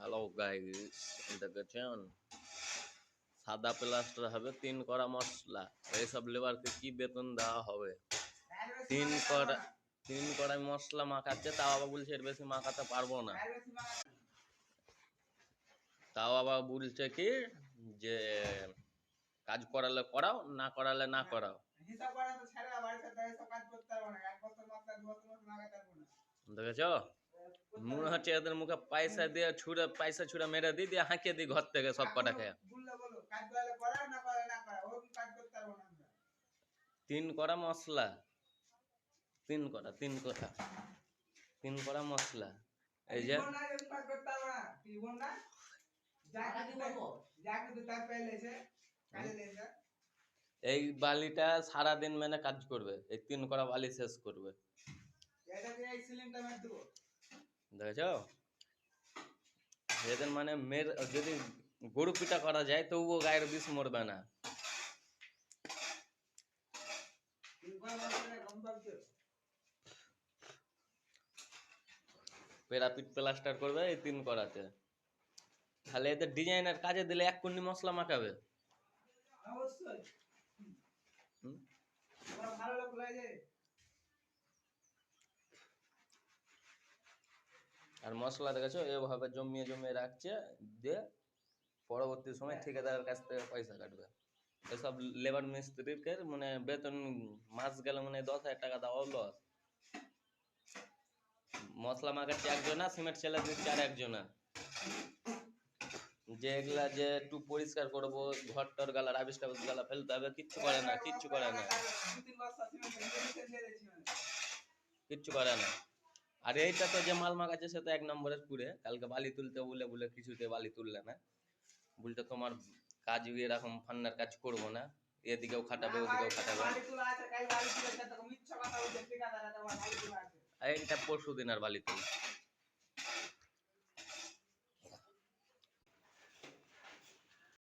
Hello guys, দেখেছেন সাদা plaster হবে 3 কড়া মশলা। এইসব লেবারকে কি বেতন দেওয়া হবে? 3 কড়াই মশলা মাখাচ্ছে, তাও আবার বলছে এর বেশি মাখাতে পারবো না। তাও আবার বলছে কি যে কাজ করালে করাও, না করালে না করাও। দেখেছো, মনে হচ্ছে এদের মুখে পয়সা দিয়ে পয়সা ছুড়ে মেরে দিয়ে হাঁকিয়ে দিই ঘর থেকে সব কটাকে। 3 কড়া মশলা, 3 কড়া মশলা। এই যে এই বালিটা সারাদিন মানে কাজ করবে, এই 3 কড়া বালি শেষ করবে। দেখেছো, এদের মানে যদি গরু পিটা করা যায় তবুও গায়ের বিষ মরবে না। পেরাপিট প্লাস্টার করবে এই 3 কড়াতে। তাহলে এদের ডিজাইনার কাজে দিলে 1 কুন্ডি মশলা মাখাবে। আর মশলা দেখেছো এভাবে জমিয়ে জমিয়ে রাখছে, দিয়ে পরবর্তী সময় ঠিকাদারের কাছ থেকে পয়সা কাটবে। এসব লেবার মিস্ত্রিকে মানে বেতন মাস গেলে মানে 10,000 টাকা দেওয়া লস। মশলা মাখাচ্ছে একজনা, সিমেন্ট ছেলে দিচ্ছে আর একজনা। যে এগুলা যে একটু পরিষ্কার করবো, ঘরটার গালা রাবিশ টাবিশ গালা ফেলতে হবে, কিচ্ছু করে না। আর এইটা তো যে মাল মাখাচ্ছে সে তো 1 নম্বরের পুরে। কালকে বালি তুলতে বলে বলে কিছুতে বালি তুললে না, বলতে তোমার কাজ এরকম ফান্নার কাজ করবো না, এদিকেও খাটাবে ওদিকেও খাটাবে। এইটা পরশু দিন আর বালি তুল।